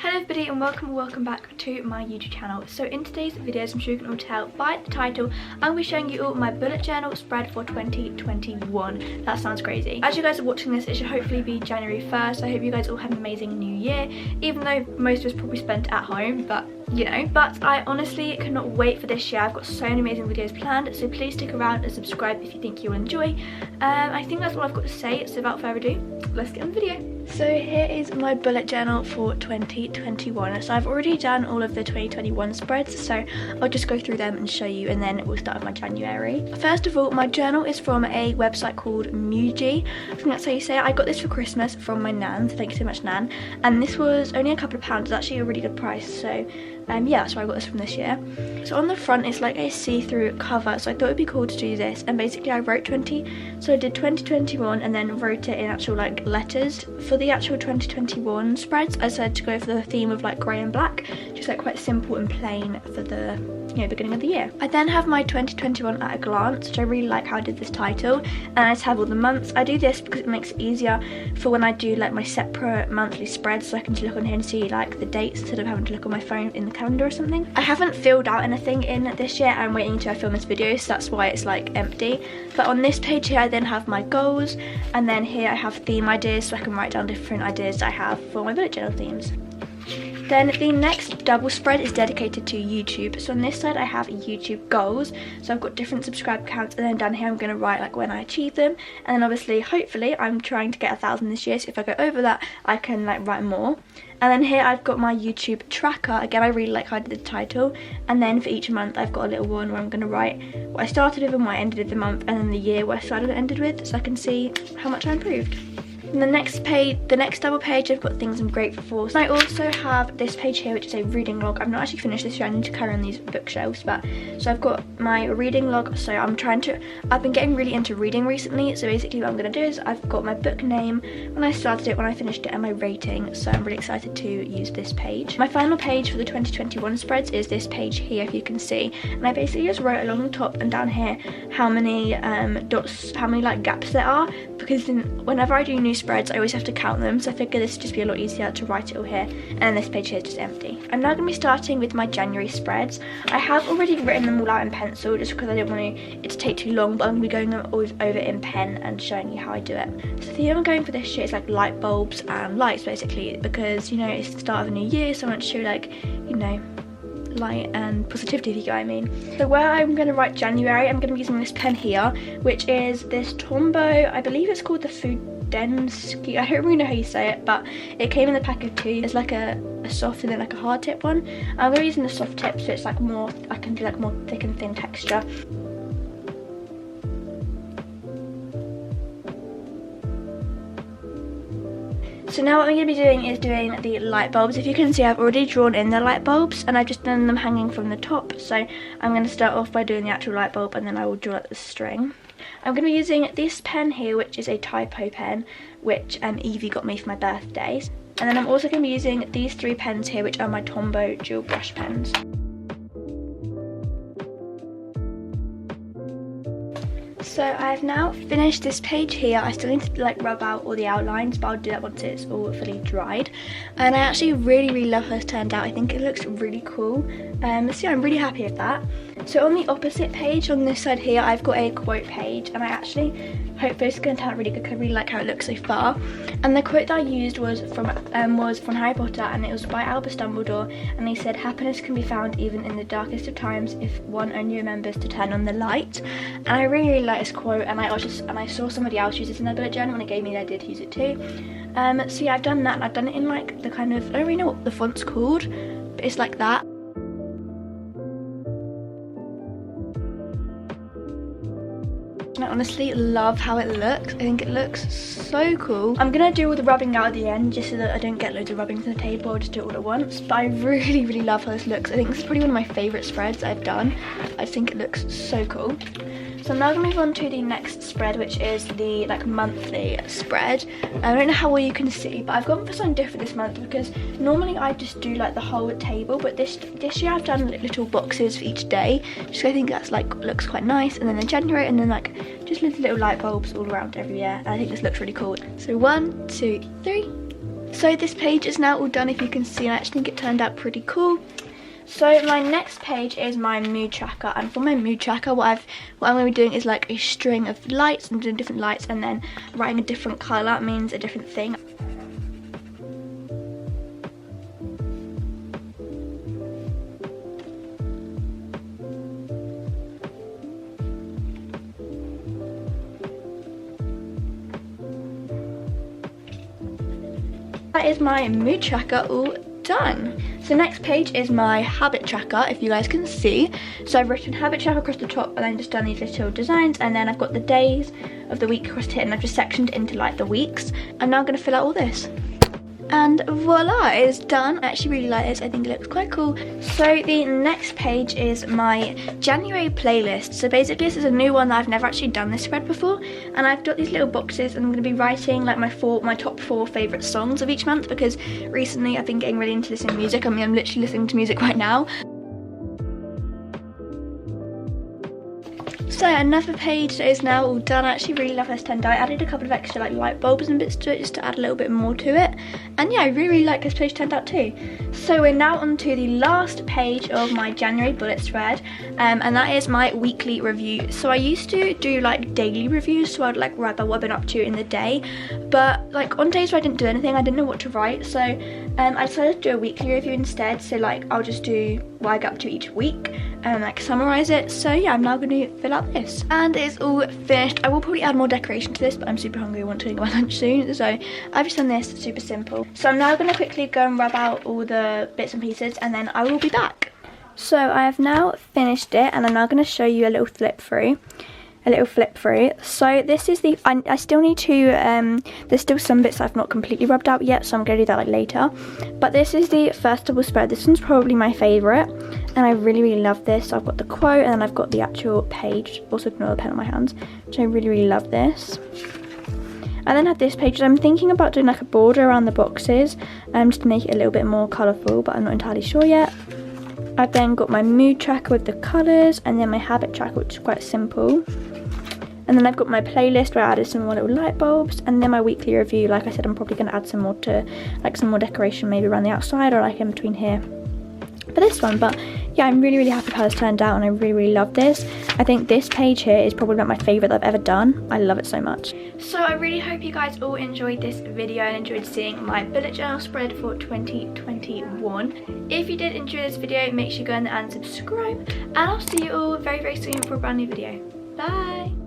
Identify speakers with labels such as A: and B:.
A: Hello everybody and welcome back to my YouTube channel. So in today's videos, I'm sure you can all tell by the title, I'm going to be showing you all my bullet journal spread for 2021. That sounds crazy. As you guys are watching this, it should hopefully be January 1st. I hope you guys all have an amazing new year, even though most of us probably spent at home, but you know. But I honestly cannot wait for this year. I've got so many amazing videos planned, so please stick around and subscribe if you think you'll enjoy. I think that's all I've got to say, so without further ado, let's get on the video. So here is my bullet journal for 2021. So I've already done all of the 2021 spreads, so I'll just go through them and show you, and then we'll start with my January. First of all, my journal is from a website called Byee. I think that's how you say it. I got this for Christmas from my nan, so thank you so much, nan. And this was only a couple of pounds. It's actually a really good price, so yeah, that's where I got this from this year. So on the front it's like a see-through cover, so I thought it'd be cool to do this, and basically I wrote so I did 2021 and then wrote it in actual like letters. For the actual 2021 spreads, I decided to go for the theme of like grey and black, just like quite simple and plain for the beginning of the year. I then have my 2021 at a glance, which I really like how I did this title, and I just have all the months. I do this because it makes it easier for when I do like my separate monthly spreads, so I can just look on here and see like the dates instead of having to look on my phone in the calendar or something. I haven't filled out anything in this year. I'm waiting until I film this video, so that's why it's like empty. But on this page here I then have my goals, and then here I have theme ideas, so I can write down different ideas I have for my bullet journal themes. Then the next double spread is dedicated to YouTube. So on this side I have YouTube goals, so I've got different subscribe counts, and then down here I'm going to write like when I achieve them, and then obviously hopefully I'm trying to get 1,000 this year, so if I go over that I can like write more. And then here I've got my YouTube tracker. Again, I really like how I did the title, and then for each month I've got a little one where I'm going to write what I started with and what I ended with the month, and then the year where I started and ended with, so I can see how much I improved. And the next page, the next double page, I've got things I'm grateful for. So I also have this page here, which is a reading log. I've not actually finished this yet. I need to carry on these bookshelves, but so I've got my reading log. So I've been getting really into reading recently, so basically what I'm going to do is I've got my book name, when I started it, when I finished it, and my rating, so I'm really excited to use this page. My final page for the 2021 spreads is this page here, if you can see, and I basically just wrote along the top and down here how many dots, how many like gaps there are, because whenever I do new spreads I always have to count them, so I figured this would just be a lot easier to write it all here, and then this page here is just empty. I'm now going to be starting with my January spreads. I have already written them all out in pencil just because I didn't want it to take too long, but I'm going to be going them all over in pen and showing you how I do it. So the theme I'm going for this year is like light bulbs and lights, basically, because you know it's the start of a new year, so I want to show like, you know, light and positivity, if you get what I mean. So where I'm going to write January, I'm going to be using this pen here, which is this Tombow, I believe it's called the Fudensky, I don't really know how you say it, but it came in the pack of two. It's like a soft and then like a hard tip one. I'm going to be using the soft tip, so it's like more, I can do like more thick and thin texture. So now what I'm going to be doing is doing the light bulbs. If you can see, I've already drawn in the light bulbs, and I've just done them hanging from the top. So I'm going to start off by doing the actual light bulb, and then I will draw out the string. I'm going to be using this pen here, which is a typo pen, which Evie got me for my birthday. And then I'm also going to be using these three pens here, which are my Tombow dual brush pens. So I've now finished this page here. I still need to like rub out all the outlines, but I'll do that once it's all fully dried. And I actually really love how it's turned out. I think it looks really cool. So yeah, I'm really happy with that. So on the opposite page, on this side here, I've got a quote page, and I actually hope this is going to turn out really good because I really like how it looks so far. And the quote that I used was from Harry Potter, and it was by Albus Dumbledore, and he said, "Happiness can be found even in the darkest of times if one only remembers to turn on the light." And I really like this quote, and I saw somebody else use this in their bullet journal, and it gave me the idea to use it too. So yeah, I've done that, and I've done it in like the kind of, I don't really know what the font's called, but it's like that. I honestly love how it looks. I think it looks so cool. I'm gonna do all the rubbing out at the end just so that I don't get loads of rubbing to the table. I'll just do it all at once. But I really love how this looks. I think this is probably one of my favourite spreads I've done. I just think it looks so cool. So I'm now going to move on to the next spread, which is the like monthly spread. I don't know how well you can see, but I've gone for something different this month because normally I just do like the whole table, but this year I've done little boxes for each day, just I think that's like looks quite nice. And then in January, and then like just little light bulbs all around every year, and I think this looks really cool. So 1, 2, 3. So this page is now all done, if you can see, and I actually think it turned out pretty cool. So my next page is my mood tracker, and for my mood tracker what I'm going to be doing is like a string of lights. I'm doing different lights and then writing a different colour means a different thing. That is my mood tracker all done. So next page is my habit tracker, if you guys can see. So I've written habit tracker across the top and then just done these little designs, and then I've got the days of the week across here, and I've just sectioned into like the weeks. I'm now going to fill out all this. And voila, it's done. I actually really like this. I think it looks quite cool. So the next page is my January playlist. So basically this is a new one that I've never actually done this spread before, and I've got these little boxes and I'm going to be writing like my top 4 favourite songs of each month, because recently I've been getting really into listening to music. I mean, I'm literally listening to music right now. So another page that is now all done. I actually really love this turned out. I added a couple of extra like light bulbs and bits to it just to add a little bit more to it. And yeah, I really like this page turned out too. So we're now on to the last page of my January bullet spread, and that is my weekly review. So I used to do like daily reviews, so I'd like write about what I've been up to in the day, but like on days where I didn't do anything, I didn't know what to write, so I decided to do a weekly review instead. So like I'll just do what I get up to each week and like summarize it. So yeah, I'm now going to fill out this, and it's all finished. I will probably add more decoration to this, but I'm super hungry. I want to eat my lunch soon, so I've just done this super simple. So I'm now going to quickly go and rub out all the bits and pieces, and then I will be back. So I have now finished it, and I'm now going to show you a little flip through. So this is the, I still need to, there's still some bits I've not completely rubbed out yet, so I'm going to do that like later. But this is the first double spread. This one's probably my favourite, and I really love this. So I've got the quote, and then I've got the actual page, also another pen on my hands, which I really love this. I then have this page. I'm thinking about doing like a border around the boxes, just to make it a little bit more colourful, but I'm not entirely sure yet. I've then got my mood tracker with the colours, and then my habit tracker, which is quite simple. And then I've got my playlist where I added some more little light bulbs, and then my weekly review. Like I said, I'm probably going to add some more to, like some more decoration maybe around the outside or like in between here for this one. But yeah, I'm really happy with how this turned out, and I really love this. I think this page here is probably not my favourite that I've ever done. I love it so much. So I really hope you guys all enjoyed this video and enjoyed seeing my bullet journal spread for 2021. If you did enjoy this video, make sure you go in there and subscribe, and I'll see you all very soon for a brand new video. Bye!